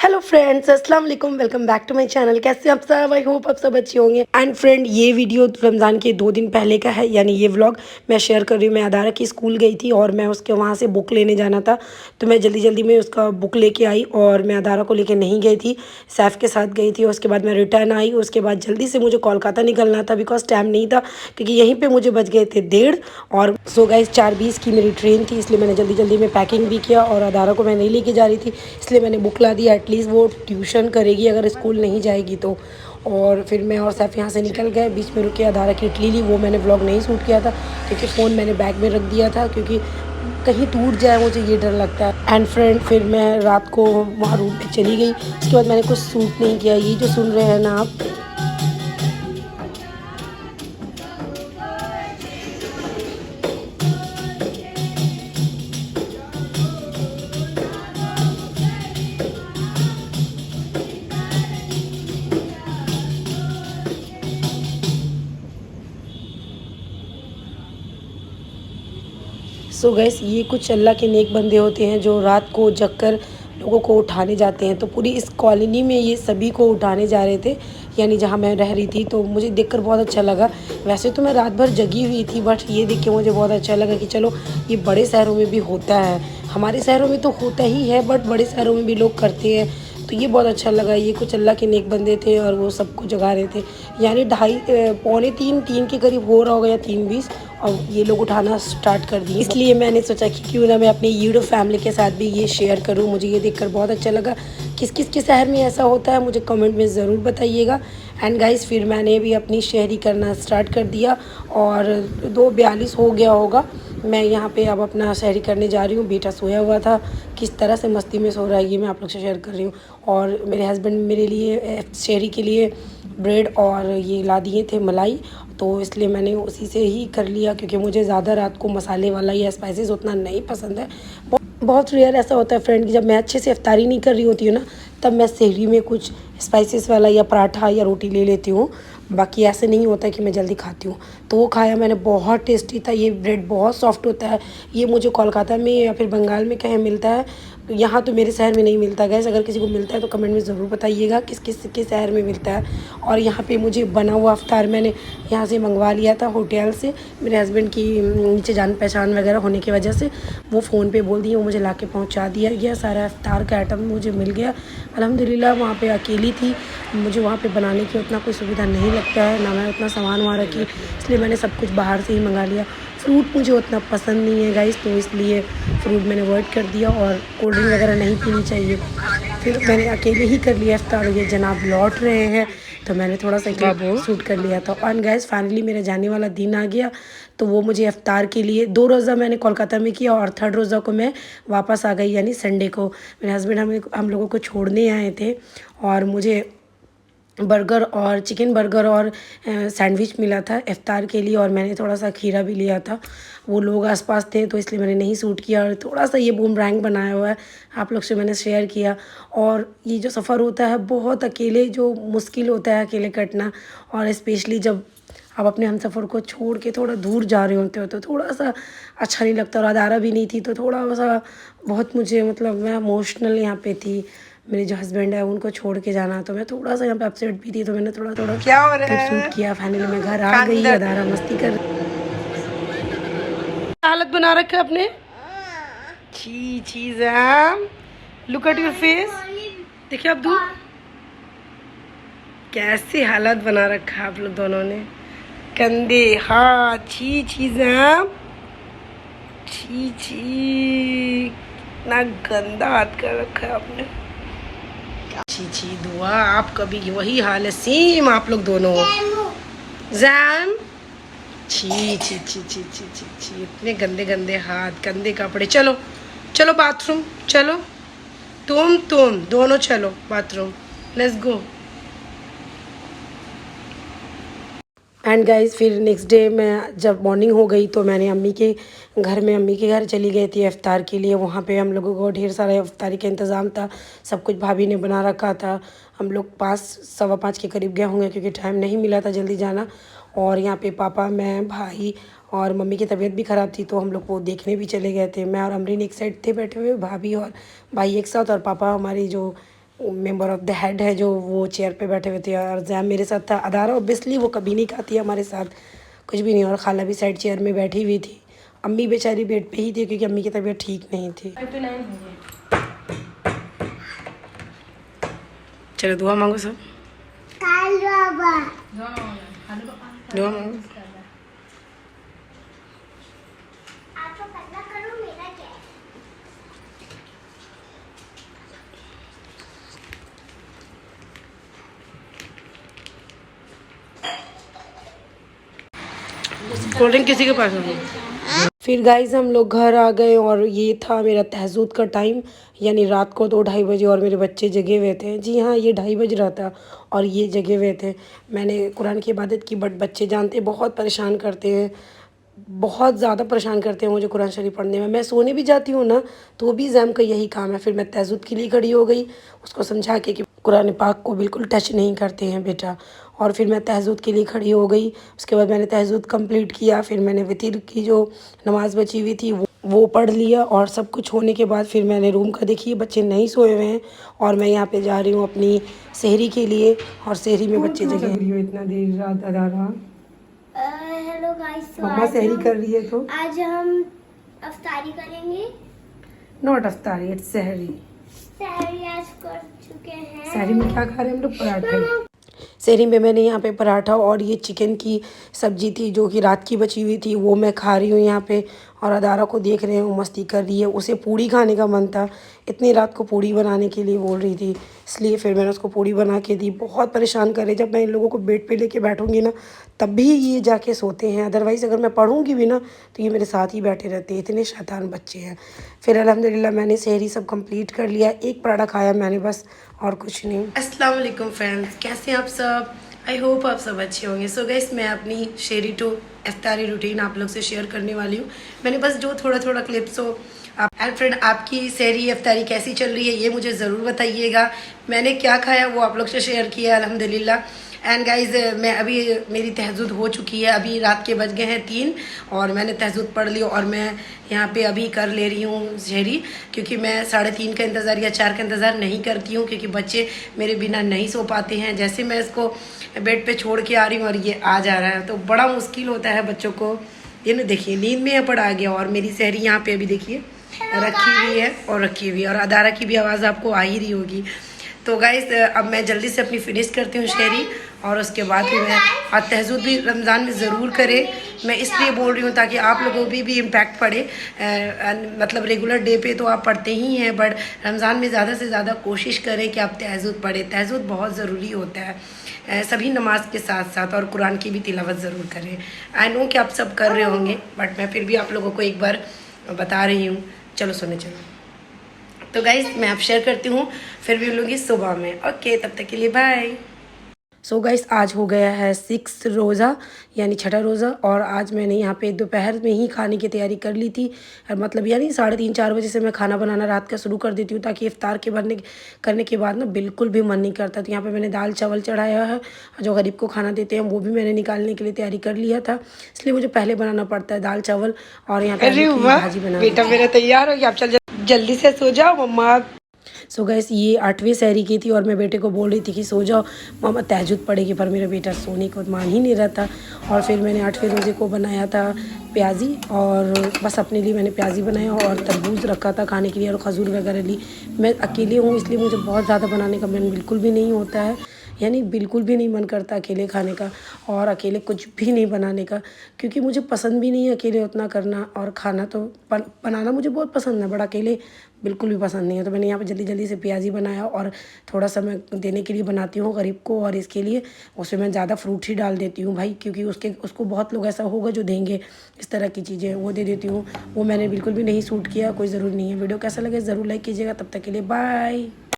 Hello friends, अस्सलाम वालेकुम। Welcome back to my channel. कैसे आप सब? आई होप आप सब अच्छे होंगे। एंड फ्रेंड, ये वीडियो रमज़ान के 2 दिन पहले का है, यानी ये व्लॉग मैं शेयर कर रही हूँ। मैं अदारा की स्कूल गई थी और मैं उसके वहाँ से बुक लेने जाना था, तो मैं जल्दी जल्दी में उसका बुक लेके आई और मैं अदारा को लेके नहीं गई थी, सैफ़ के साथ गई थी। उसके बाद मैं रिटर्न आई। उसके बाद जल्दी से मुझे कोलकाता निकलना था, बिकॉज टाइम नहीं था, क्योंकि यहीं पर मुझे बज गए थे 1:30। और सो गाइस 4:20 की मेरी ट्रेन थी, इसलिए मैंने जल्दी जल्दी में पैकिंग भी किया। और अदारा को मैं नहीं लेके जा रही थी, इसलिए मैंने बुक ला दिया। एटलीस्ट वो ट्यूशन करेगी अगर स्कूल नहीं जाएगी तो। और फिर मैं और सैफ यहाँ से निकल गए। बीच में रुके, अदारा की इडली ली, वो मैंने व्लॉग नहीं शूट किया था क्योंकि फ़ोन मैंने बैग में रख दिया था, क्योंकि कहीं टूट जाए मुझे ये डर लगता है। एंड फ्रेंड, फिर मैं रात को वहाँ रूम पे चली गई। उसके बाद मैंने कुछ शूट नहीं किया। ये जो सुन रहे हैं ना आप, सो गैस ये कुछ अल्लाह के नेक बंदे होते हैं जो रात को जग कर लोगों को उठाने जाते हैं। तो पूरी इस कॉलोनी में ये सभी को उठाने जा रहे थे, यानी जहाँ मैं रह रही थी। तो मुझे देखकर बहुत अच्छा लगा। वैसे तो मैं रात भर जगी हुई थी, बट ये देख के मुझे बहुत अच्छा लगा कि चलो, ये बड़े शहरों में भी होता है। हमारे शहरों में तो होता ही है, बट बड़े शहरों में भी लोग करते हैं, तो ये बहुत अच्छा लगा। ये कुछ अल्लाह के नेक बंदे थे और वो सबको जगा रहे थे। यानी 2:30 3 के करीब हो रहा होगा, या 3:20, और ये लोग उठाना स्टार्ट कर दिए। इसलिए मैंने सोचा कि क्यों ना मैं अपनी यूट्यूब फैमिली के साथ भी ये शेयर करूं। मुझे ये देखकर बहुत अच्छा लगा। किस किस के शहर में ऐसा होता है मुझे कमेंट में ज़रूर बताइएगा। एंड गाइस, फिर मैंने भी अपनी शहरी करना स्टार्ट कर दिया और 2:42 हो गया होगा। मैं यहाँ पे अब अपना शहरी करने जा रही हूँ। बेटा सोया हुआ था, किस तरह से मस्ती में सो रहा है ये मैं आप लोग से शेयर कर रही हूँ। और मेरे हस्बैंड मेरे लिए शहरी के लिए ब्रेड और ये ला दिए थे मलाई, तो इसलिए मैंने उसी से ही कर लिया, क्योंकि मुझे ज़्यादा रात को मसाले वाला या स्पाइसेस उतना नहीं पसंद है। बहुत रेयर ऐसा होता है फ्रेंड कि जब मैं अच्छे से इफ्तारी नहीं कर रही होती हूँ ना, तब मैं शहरी में कुछ स्पाइसेस वाला या पराठा या रोटी ले लेती हूँ। बाकी ऐसे नहीं होता कि मैं जल्दी खाती हूँ। तो वो खाया मैंने, बहुत टेस्टी था। ये ब्रेड बहुत सॉफ्ट होता है। ये मुझे कोलकाता में या फिर बंगाल में कहीं मिलता है, यहाँ तो मेरे शहर में नहीं मिलता। गैस, अगर किसी को मिलता है तो कमेंट में ज़रूर बताइएगा किस किस के शहर में मिलता है। और यहाँ पे मुझे बना हुआ अफ्तार मैंने यहाँ से मंगवा लिया था होटल से। मेरे हस्बैंड की नीचे जान पहचान वगैरह होने की वजह से वो फ़ोन पे बोल दिए, वो मुझे ला के पहुँचा दिया गया। सारा अफ्तार का आइटम मुझे मिल गया अल्हम्दुलिल्लाह। वहाँ पे अकेली थी, मुझे वहाँ पे बनाने की उतना कोई सुविधा नहीं लगता है, ना मैं उतना सामान वहाँ रखी, इसलिए मैंने सब कुछ बाहर से ही मंगा लिया। फ्रूट मुझे उतना पसंद नहीं है गाइस, तो इसलिए फ्रूट मैंने अवॉइड कर दिया, और कोल्ड ड्रिंक वगैरह नहीं पीनी चाहिए। फिर मैंने अकेले ही कर लिया इफ्तार। ये जनाब लौट रहे हैं, तो मैंने थोड़ा सा क्लिप शूट कर लिया था। और गाइस, फाइनली मेरा जाने वाला दिन आ गया। तो वो मुझे इफ्तार के लिए 2 रोज़ा मैंने कोलकाता में किया, और 3rd रोज़ा को मैं वापस आ गई, यानी संडे को। मेरे हस्बैंड हम लोगों को छोड़ने आए थे, और मुझे बर्गर और चिकन बर्गर और सैंडविच मिला था इफ्तार के लिए, और मैंने थोड़ा सा खीरा भी लिया था। वो लोग आसपास थे, तो इसलिए मैंने नहीं शूट किया। और थोड़ा सा ये बूमरैंग बनाया हुआ है, आप लोग से मैंने शेयर किया। और ये जो सफ़र होता है बहुत अकेले, जो मुश्किल होता है अकेले कटना, और स्पेशली जब आप अपने हमसफ़र को छोड़ के थोड़ा दूर जा रहे होते हो, तो थोड़ा सा अच्छा नहीं लगता। और अदारा भी नहीं थी, तो थोड़ा सा बहुत मुझे, मतलब मैं इमोशनल यहाँ पे थी। मेरे जो हस्बैंड है उनको छोड़ के जाना, तो मैं थोड़ा सा यहाँ पे अपसेट भी थी, तो मैंने थोड़ा थोड़ा क्या हो रहा क्लिप है? शूट किया। फाइनली मैं घर आ गई। अदारा मस्ती कर हालत बना रखा है अपने। छी छी jam, look at your face. देखिए अब्दू, कैसी हालत बना रखा है आप लोग दोनों ने। गंदे हाथ, छी छी जैम, छी छी, इतना गंदा हाथ कर रखा है आपने। छी छी दुआ, आपका भी वही हाल है, सेम आप लोग दोनों हो। जैम, छी छी छी छी छी छी छी, इतने गंदे गंदे हाथ, गंदे कपड़े। चलो चलो बाथरूम चलो, तुम दोनों चलो bathroom, let's go. And guys, फिर नेक्स्ट डे मैं जब मॉर्निंग हो गई, तो मैंने अम्मी के घर चली गई थी इफ्तार के लिए। वहाँ पे हम लोगों को ढेर सारा इफ्तारी का इंतज़ाम था, सब कुछ भाभी ने बना रखा था। हम लोग 5 सवा 5 के करीब गए होंगे, क्योंकि टाइम नहीं मिला था जल्दी जाना। और यहाँ पे पापा, मैं, भाई और मम्मी की तबीयत भी ख़राब थी, तो हम लोग वो देखने भी चले गए थे। मैं और अमरीन एक साइड थे बैठे हुए, भाभी और भाई एक साथ, और पापा हमारी जो मेंबर ऑफ द हेड है जो वो चेयर पे बैठे हुए थे और जैम मेरे साथ था। अदारा ऑब्वियसली वो कभी नहीं खाती है हमारे साथ कुछ भी नहीं, और खाला भी साइड चेयर में बैठी हुई थी। अम्मी बेचारी बेड पे ही थी क्योंकि अम्मी की तबीयत ठीक नहीं थी। चलो दुआ मांगो सब, दुआ मांगो। कोल्ड ड्रिंक किसी के पास होगी। फिर गाइस हम लोग घर आ गए और ये था मेरा तहज्जुद का टाइम, यानी रात को 2-2:30 बजे और मेरे बच्चे जगे हुए थे। जी हाँ, ये 2:30 बज रहा था और ये जगे हुए थे। मैंने कुरान की इबादत की, बट बच्चे जानते बहुत परेशान करते हैं, बहुत ज़्यादा परेशान करते हैं मुझे कुरान शरीफ पढ़ने में। मैं सोने भी जाती हूँ ना तो भी जैम का यही काम है। फिर मैं तहज्जुद के लिए खड़ी हो गई, उसको समझा के कि कुरान पाक को बिल्कुल टच नहीं करते हैं बेटा। और फिर मैं तहज्जुद के लिए खड़ी हो गई। उसके बाद मैंने तहज्जुद कंप्लीट किया। फिर मैंने वितर की जो नमाज़ बची हुई थी वो पढ़ लिया। और सब कुछ होने के बाद फिर मैंने रूम का देखिए बच्चे नहीं सोए हुए हैं और मैं यहाँ पे जा रही हूँ अपनी सहरी के लिए। और सहरी में बच्चे जगह इतना देर रात अदा रहा। हेलो गाइस, मम्मा सहरी कर रही है तो आज हम अफ्तारी करेंगे। नॉट अफ्तारी, इट्स सहरी। सहरी आज कर चुके हैं। सहरी में क्या खा रहे हैं हम लोग? पराठा। सहरी में मैंने यहाँ पे पराठा और ये चिकन की सब्ज़ी थी जो कि रात की बची हुई थी, वो मैं खा रही हूँ यहाँ पे। और अदारा को देख रहे हो मस्ती कर रही है, उसे पूड़ी खाने का मन था, इतनी रात को पूड़ी बनाने के लिए बोल रही थी, इसलिए फिर मैंने उसको पूड़ी बना के दी। बहुत परेशान करे, जब मैं इन लोगों को बेड पे लेके बैठूंगी ना तब भी ये जाके सोते हैं, अदरवाइज़ अगर मैं पढ़ूंगी भी ना तो ये मेरे साथ ही बैठे रहते हैं, इतने शैतान बच्चे हैं। फिर अल्हम्दुलिल्लाह मैंने सहरी सब कंप्लीट कर लिया, एक पराठा खाया मैंने बस, और कुछ नहीं। अस्सलाम वालेकुम फ्रेंड्स, कैसे हैं आप सब? आई होप आप सब अच्छे होंगे। सो गाइस, मैं अपनी शेरी टू इफ्तारी रूटीन आप लोग से शेयर करने वाली हूँ। मैंने बस जो थोड़ा थोड़ा क्लिप्स हो। एंड फ्रेंड, आपकी सहरी इफ्तारी कैसी चल रही है ये मुझे ज़रूर बताइएगा। मैंने क्या खाया वो आप लोग से शेयर किया अल्हम्दुलिल्लाह। एंड गाइज़, मैं अभी मेरी तहज्जुद हो चुकी है, अभी रात के बज गए हैं 3 और मैंने तहज्जुद पढ़ ली और मैं यहाँ पे अभी कर ले रही हूँ सहरी, क्योंकि मैं 3:30 का इंतज़ार या 4 का इंतज़ार नहीं करती हूँ, क्योंकि बच्चे मेरे बिना नहीं सो पाते हैं। जैसे मैं इसको बेड पे छोड़ के आ रही हूँ और ये आ जा रहा है तो बड़ा मुश्किल होता है बच्चों को। ये ना देखिए नींद में पड़ आ गया और मेरी सहरी यहाँ पे अभी देखिए रखी हुई है और रखी हुई है, और अदारा की भी आवाज़ आपको आ ही रही होगी। तो गाइस, अब मैं जल्दी से अपनी फिनिश करती हूँ शेरी और उसके बाद भी मैं और तहज्जुद भी रमज़ान में ज़रूर करें। मैं इसलिए बोल रही हूँ ताकि आप लोगों को भी इम्पैक्ट पड़े। मतलब रेगुलर डे पे तो आप पढ़ते ही हैं, बट रमज़ान में ज़्यादा से ज़्यादा कोशिश करें कि आप तहज्जुद पढ़ें। तहज्जुद बहुत ज़रूरी होता है सभी नमाज के साथ साथ, और कुरान की भी तिलावत ज़रूर करें। आई नो कि आप सब कर रहे होंगे, बट मैं फिर भी आप लोगों को एक बार बता रही हूँ। चलो सोने चलो। तो गाइस, मैं आप शेयर करती हूँ, फिर भी मिलूँगी सुबह में। ओके, तब तक के लिए बाय। सो गाइस, आज हो गया है 6 रोज़ा, यानी 6ठा रोज़ा, और आज मैंने यहाँ पे दोपहर में ही खाने की तैयारी कर ली थी। मतलब यानी 3:30-4 बजे से मैं खाना बनाना रात का शुरू कर देती हूँ, ताकि इफ्तार के करने के बाद ना बिल्कुल भी मन नहीं करता। तो यहाँ पे मैंने दाल चावल चढ़ाया है, जो गरीब को खाना देते हैं वो भी मैंने निकालने के लिए तैयारी कर लिया था, इसलिए मुझे पहले बनाना पड़ता है दाल चावल। और यहाँ पे भाजी बना, बेटा मेरा तैयार हो गया, आप चल जल्दी से सो जाओ मम्मा। सो गैस, ये 8वीं सहरी की थी और मैं बेटे को बोल रही थी कि सो जाओ मामा तहज्जुद पड़ेगी, पर मेरा बेटा सोने को मान ही नहीं रहा था। और फिर मैंने 8वें रोज़े को बनाया था प्याजी, और बस अपने लिए मैंने प्याजी बनाया और तरबूज रखा था खाने के लिए और खजूर वगैरह ली। मैं अकेले हूँ इसलिए मुझे बहुत ज़्यादा बनाने का मन बिल्कुल भी नहीं होता है, यानी बिल्कुल भी नहीं मन करता अकेले खाने का और अकेले कुछ भी नहीं बनाने का, क्योंकि मुझे पसंद भी नहीं है अकेले उतना करना। और खाना तो बनाना मुझे बहुत पसंद है, बट अकेले बिल्कुल भी पसंद नहीं है। तो मैंने यहाँ पे जल्दी जल्दी से प्याजी बनाया, और थोड़ा सा मैं देने के लिए बनाती हूँ गरीब को, और इसके लिए उसमें मैं ज़्यादा फ्रूट ही डाल देती हूँ भाई, क्योंकि उसको बहुत लोग ऐसा होगा जो देंगे इस तरह की चीज़ें, वो दे देती हूँ। वो मैंने बिल्कुल भी नहीं सूट किया, कोई ज़रूरी नहीं है। वीडियो कैसा लगे ज़रूर लाइक कीजिएगा। तब तक के लिए बाय।